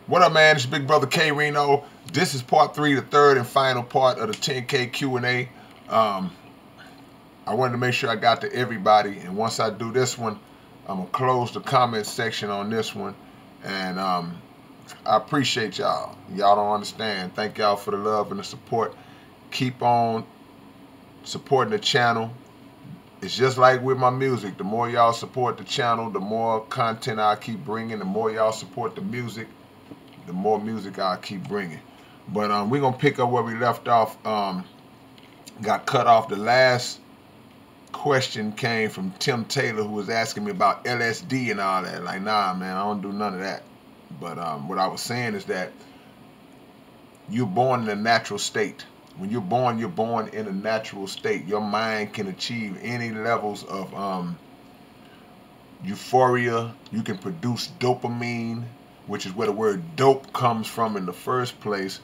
What up, man? It's your big brother K-Rino. This is part 3, the third and final part of the 10K Q&A. I wanted to make sure I got to everybody, and once I do this one, I'm going to close the comment section on this one. And I appreciate y'all. Y'all don't understand. Thank y'all for the love and the support. Keep on supporting the channel. It's just like with my music. The more y'all support the channel, the more content I keep bringing. The more y'all support the music, the more music I keep bringing. But we're going to pick up where we left off. Got cut off. The last question came from Tim Taylor, who was asking me about LSD and all that. Like, nah, man, I don't do none of that. But what I was saying is that you're born in a natural state. When you're born in a natural state. Your mind can achieve any levels of euphoria. You can produce dopamine, which is where the word dope comes from in the first place.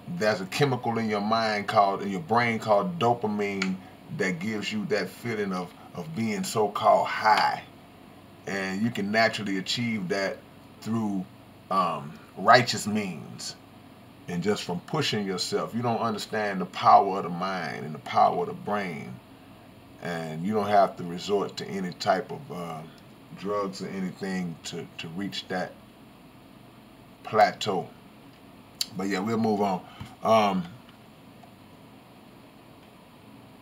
There's a chemical in your mind in your brain called dopamine that gives you that feeling of being so-called high. And you can naturally achieve that through righteous means. And just from pushing yourself. You don't understand the power of the mind and the power of the brain. And you don't have to resort to any type of drugs or anything to reach that plateau. But yeah, we'll move on.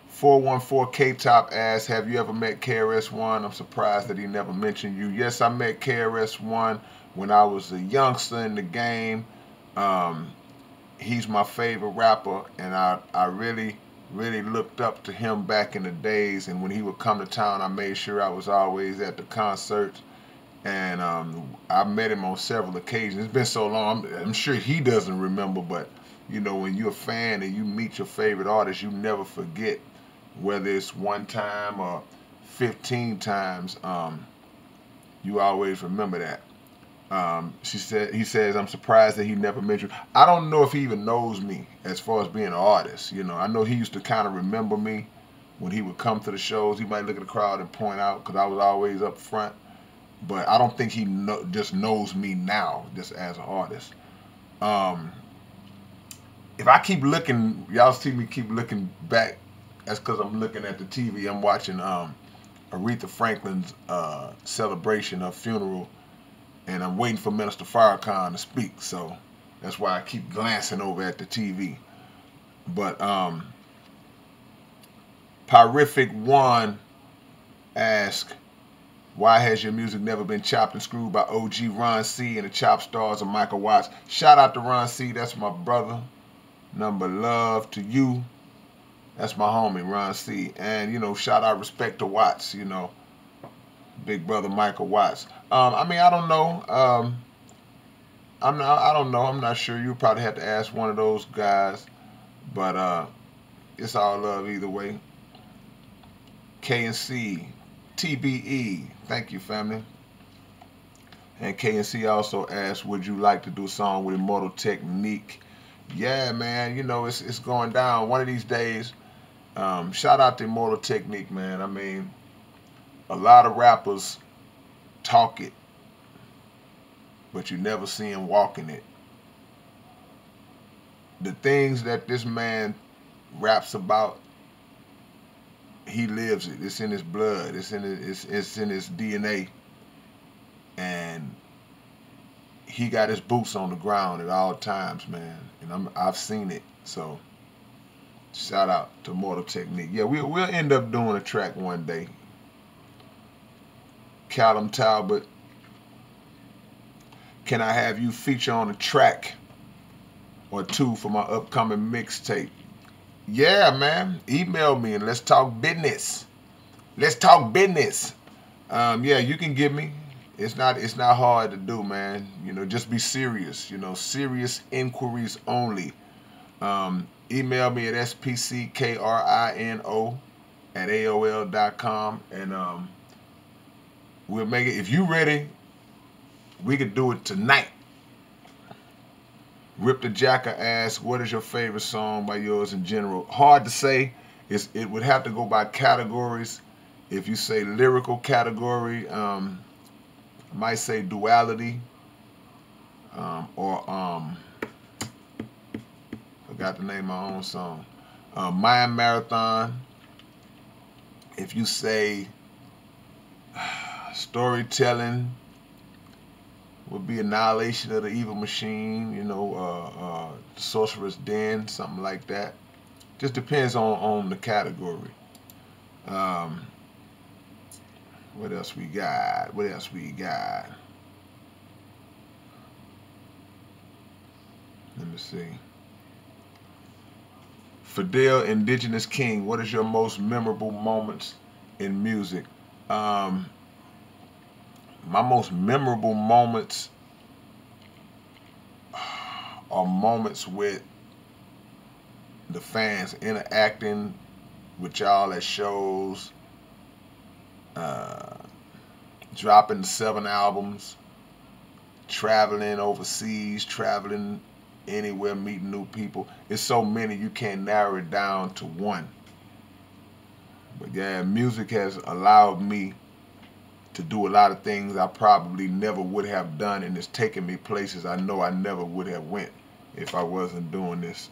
414 K-Top asks, have you ever met KRS-One? I'm surprised that he never mentioned you. Yes, I met KRS-One when I was a youngster in the game. He's my favorite rapper, and I really looked up to him back in the days. And when he would come to town, I made sure I was always at the concerts. And I met him on several occasions. It's been so long, I'm sure he doesn't remember, but you know, when you're a fan and you meet your favorite artist, you never forget, whether it's one time or 15 times, you always remember that. He says, I'm surprised that he never mentioned. I don't know if he even knows me as far as being an artist. You know, I know he used to kind of remember me when he would come to the shows. He might look at the crowd and point out because I was always up front. But I don't think he just knows me now, just as an artist. If I keep looking, y'all see me keep looking back, that's because I'm looking at the TV. I'm watching Aretha Franklin's celebration, her funeral. And I'm waiting for Minister Farrakhan to speak, so that's why I keep glancing over at the TV. But Pyrific One asks, why has your music never been chopped and screwed by OG Ron C and the Chop Stars of Michael Watts? Shout out to Ron C, that's my brother. Number love to you. That's my homie, Ron C. And, you know, shout out respect to Watts, you know. Big brother Michael Watts. I mean, I don't know. I don't know. I'm not sure. You probably have to ask one of those guys. But it's all love either way. KNC, TBE. Thank you, family. And KNC also asked, would you like to do a song with Immortal Technique? Yeah, man. You know, it's going down one of these days. Shout out to Immortal Technique, man. I mean, a lot of rappers talk it, but you never see him walking it. The things that this man raps about, he lives it. It's in his blood. It's in his DNA. And he got his boots on the ground at all times, man. And I've seen it. So shout out to Immortal Technique. Yeah, we'll end up doing a track one day. Callum Talbot, can I have you feature on a track or two for my upcoming mixtape? Yeah, man. Email me and let's talk business. Let's talk business. Yeah, you can get me. It's not hard to do, man. You know, just be serious. You know, serious inquiries only. Email me at spckrino@aol.com and we'll make it. If you ready, we could do it tonight. Rip the Jacker asks, what is your favorite song by yours in general? Hard to say. It would have to go by categories. If you say lyrical category, I might say Duality. or forgot the name of my own song. Mind Marathon. If you say storytelling would be Annihilation of the Evil Machine, you know, Sorcerer's Den, something like that. Just depends on the category. Um, what else we got? What else we got? Let me see. Fidel Indigenous King, what is your most memorable moments in music? My most memorable moments are moments with the fans interacting with y'all at shows, dropping the 7 albums, traveling overseas, traveling anywhere, meeting new people. It's so many you can't narrow it down to one. But yeah, music has allowed me to do a lot of things I probably never would have done, and it's taken me places I know I never would have went if I wasn't doing this.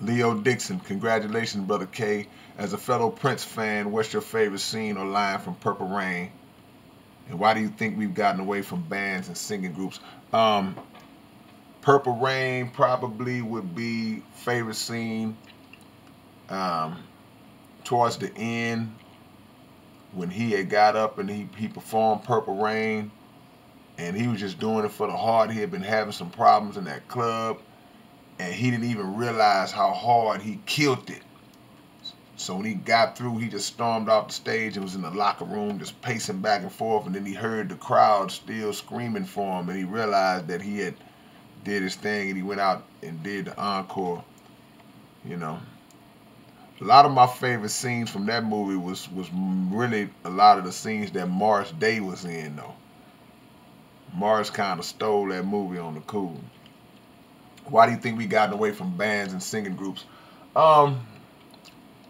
Leo Dixon, congratulations, Brother K. As a fellow Prince fan, what's your favorite scene or line from Purple Rain? And why do you think we've gotten away from bands and singing groups? Purple Rain probably would be favorite scene. Towards the end, when he had got up and he performed Purple Rain, and he was just doing it for the heart. He had been having some problems in that club, and he didn't even realize how hard he killed it. So when he got through, he just stormed off the stage and was in the locker room just pacing back and forth, and then he heard the crowd still screaming for him, and he realized that he had did his thing, and he went out and did the encore. You know, a lot of my favorite scenes from that movie was really a lot of the scenes that Morris Day was in, though. Morris kind of stole that movie on the cool. Why do you think we gotten away from bands and singing groups?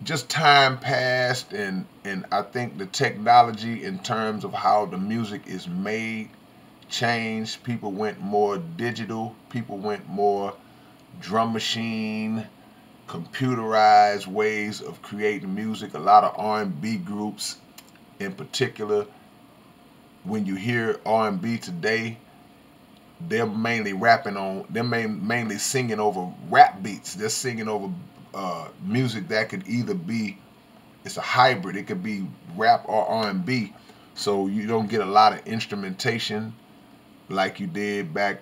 Just time passed, and I think the technology in terms of how the music is made changed. People went more digital. People went more drum machine, computerized ways of creating music. A lot of R&B groups in particular, when you hear R&B today, they're mainly rapping on, they're mainly singing over rap beats. They're singing over music that could either be, it's a hybrid. It could be rap or R&B. So you don't get a lot of instrumentation like you did back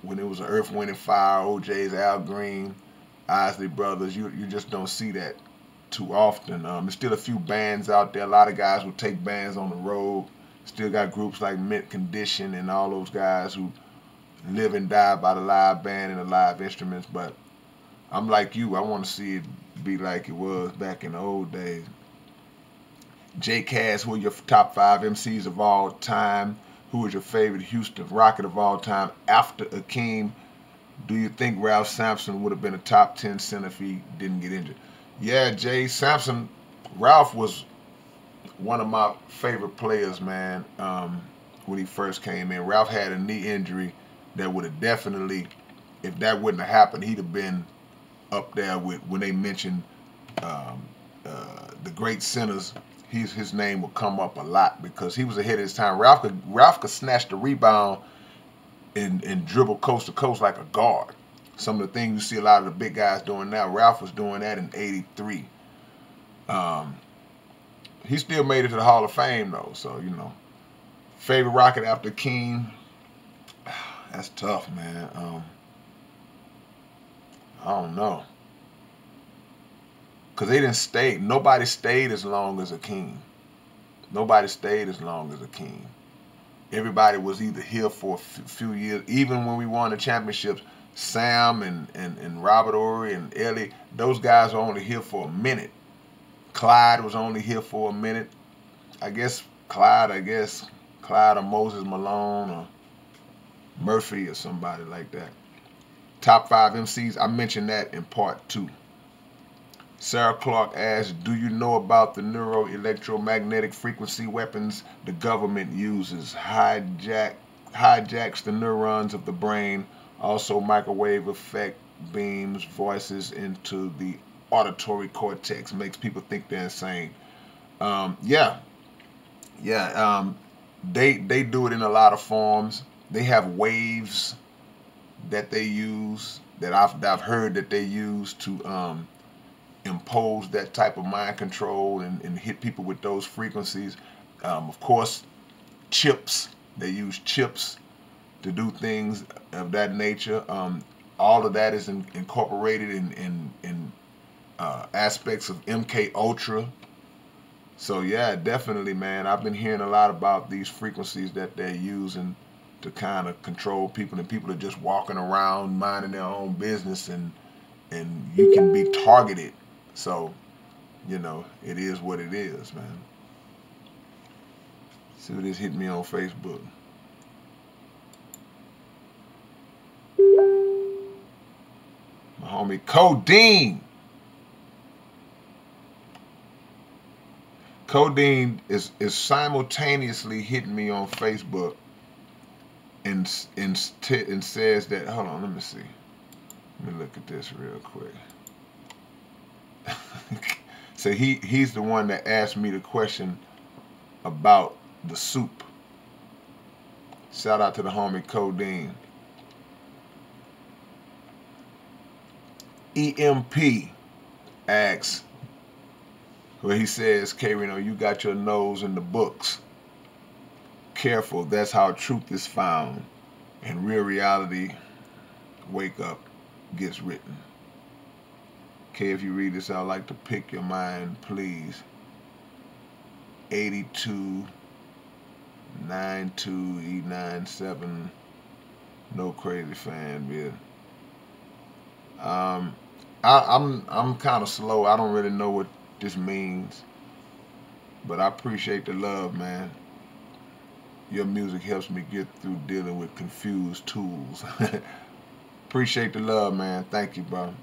when it was Earth, Wind and Fire, OJ's, Al Green, Isley Brothers. You just don't see that too often. There's still a few bands out there. A lot of guys will take bands on the road. Still got groups like Mint Condition and all those guys who live and die by the live band and the live instruments. But I'm like you. I want to see it be like it was back in the old days. J. Cass, who are your top 5 MCs of all time? Who is your favorite Houston Rocket of all time after Akeem? Do you think Ralph Sampson would have been a top 10 center if he didn't get injured? Yeah, Jay Sampson. Ralph was one of my favorite players, man, when he first came in. Ralph had a knee injury that would have definitely, if that wouldn't have happened, he'd have been up there with, when they mentioned the great centers, his name would come up a lot because he was ahead of his time. Ralph could snatch the rebound and dribble coast to coast like a guard. Some of the things you see a lot of the big guys doing now, Ralph was doing that in '83. He still made it to the Hall of Fame, though, so, you know. Favorite Rocket after King? That's tough, man. I don't know. Because they didn't stay. Nobody stayed as long as Akeem. Nobody stayed as long as Akeem. Everybody was either here for a few years. Even when we won the championships, Sam and Robert Ory and Ellie, those guys were only here for a minute. Clyde was only here for a minute. Clyde or Moses Malone or Murphy or somebody like that. Top 5 MCs, I mentioned that in part 2. Sarah Clark asks, do you know about the neuro-electromagnetic frequency weapons the government uses? Hijack hijacks the neurons of the brain. Also, microwave effect beams voices into the auditory cortex, makes people think they're insane. Yeah, yeah. They do it in a lot of forms. They have waves that they use that I've heard that they use to impose that type of mind control and hit people with those frequencies. Of course, chips. They use chips to do things of that nature. All of that is incorporated in aspects of MK Ultra. So yeah, definitely, man. I've been hearing a lot about these frequencies that they're using to kind of control people, and people are just walking around minding their own business, and you can be targeted. So it is what it is, man. See what this hit me on Facebook. My homie Codeine. Codeine is simultaneously hitting me on Facebook and says that, hold on, let me see. Let me look at this real quick. So he's the one that asked me the question about the soup. Shout out to the homie Codeine. EMP asks, where he says, K-Rino, you got your nose in the books. Careful, that's how truth is found. And real reality, wake up, gets written. Okay, if you read this, I'd like to pick your mind, please. 82 92 E97. No crazy fan, man. I'm kind of slow. I don't really know what this means, but I appreciate the love, man. Your music helps me get through dealing with confused tools. Appreciate the love, man. Thank you, bro.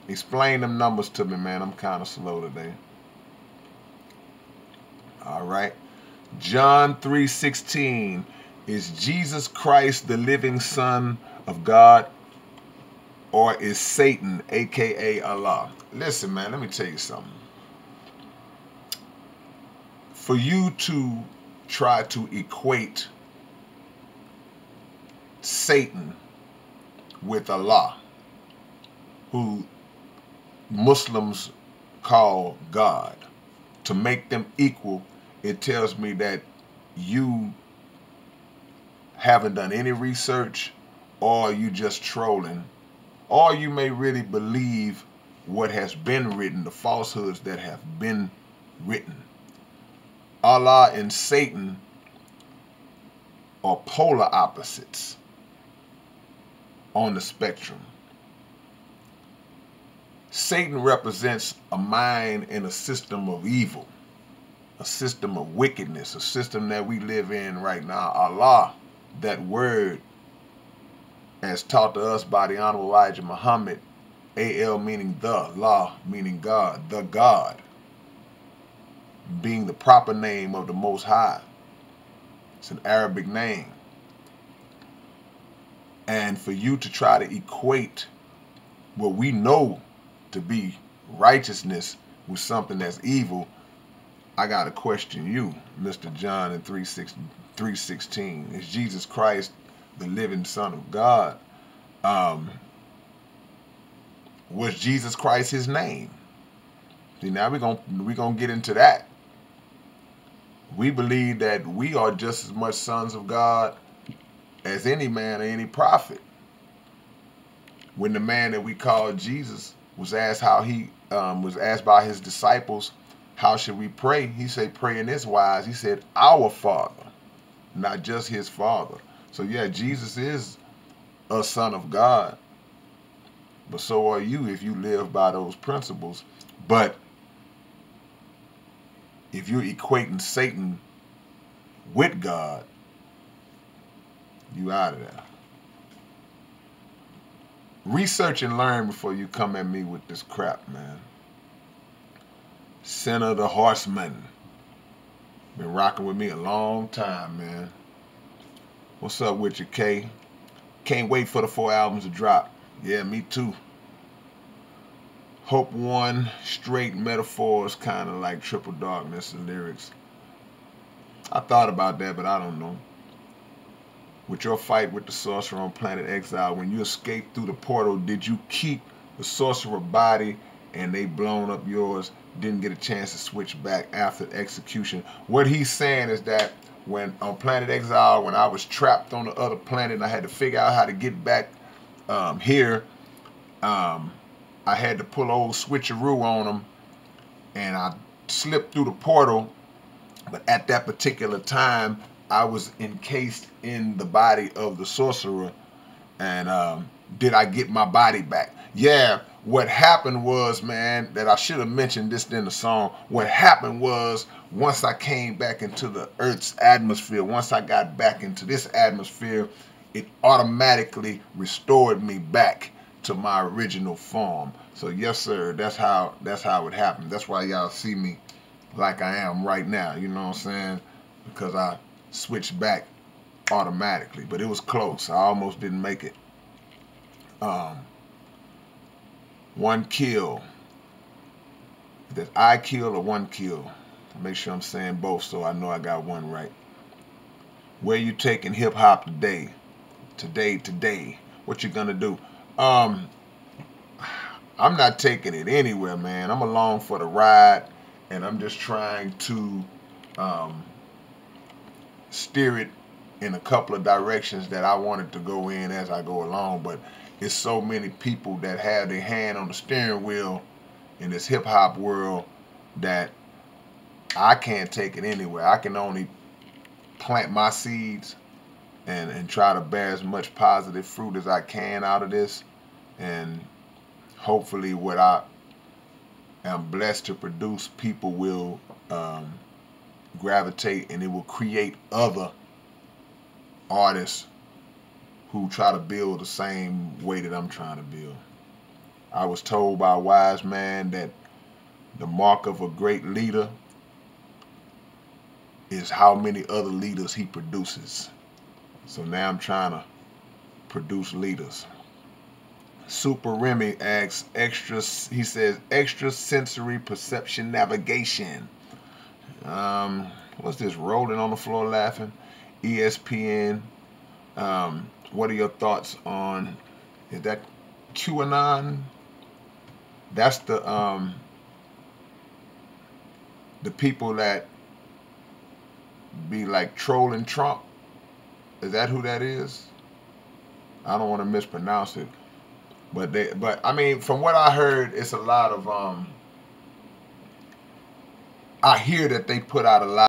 Explain them numbers to me, man. I'm kind of slow today. All right. John 3:16. Is Jesus Christ the living Son of God, or is Satan, aka Allah? Listen, man, let me tell you something. For you to try to equate Satan with Allah, who Muslims call God, to make them equal, it tells me that you haven't done any research, or you just trolling, or you may really believe what has been written, the falsehoods that have been written. Allah and Satan are polar opposites on the spectrum. Satan represents a mind and a system of evil, a system of wickedness, a system that we live in right now. Allah, that word, as taught to us by the Honorable Elijah Muhammad, A-L meaning the, La meaning God, the God, being the proper name of the Most High. It's an Arabic name. And for you to try to equate what we know to be righteousness with something that's evil, I got to question you, Mr. John in 3:16. Is Jesus Christ the living Son of God? Was Jesus Christ his name? See, now we're gonna get into that. We believe that we are just as much sons of God as any man or any prophet. When the man that we call Jesus was asked how he was asked by his disciples, how should we pray? He said, pray in this wise. He said, our Father, not just his Father. So yeah, Jesus is a son of God, but so are you if you live by those principles. But if you're equating Satan with God, you out of there. Research and learn before you come at me with this crap, man. Sinner the Horseman. Been rocking with me a long time, man. What's up with you, K? Can't wait for the 4 albums to drop. Yeah, me too. Hope One, straight metaphors, kind of like Triple Darkness and lyrics. I thought about that, but I don't know. With your fight with the sorcerer on Planet Exile, when you escaped through the portal, did you keep the sorcerer body and they blown up yours? Didn't get a chance to switch back after execution. What he's saying is that when on Planet Exile, when I was trapped on the other planet and I had to figure out how to get back here, I had to pull old switcheroo on him, and I slipped through the portal. But at that particular time, I was encased in the body of the sorcerer. And did I get my body back? Yeah, what happened was, man, that I should have mentioned this in the song. What happened was, once I came back into the Earth's atmosphere, once I got back into this atmosphere, it automatically restored me back to my original form. So yes, sir, that's how it happened. That's why y'all see me like I am right now. You know what I'm saying? Because I switched back automatically, but it was close. I almost didn't make it. One kill. Is that I kill or one kill? Make sure I'm saying both so I know I got one right. Where you taking hip hop today? Today. What you gonna do? I'm not taking it anywhere, man. I'm along for the ride, and I'm just trying to steer it in a couple of directions that I wanted to go in as I go along. But it's so many people that have their hand on the steering wheel in this hip hop world that I can't take it anywhere. I can only plant my seeds and try to bear as much positive fruit as I can out of this. And hopefully what I am blessed to produce, people will gravitate, and it will create other artists who try to build the same way that I'm trying to build. I was told by a wise man that the mark of a great leader is how many other leaders he produces. So now I'm trying to produce leaders. Super Remy asks he says extra sensory perception navigation. What's this, rolling on the floor laughing? ESPN. What are your thoughts on, is that QAnon? That's the people that be like trolling Trump. Is that who that is? I don't want to mispronounce it. But I mean, from what I heard, it's a lot of I hear that they put out a lot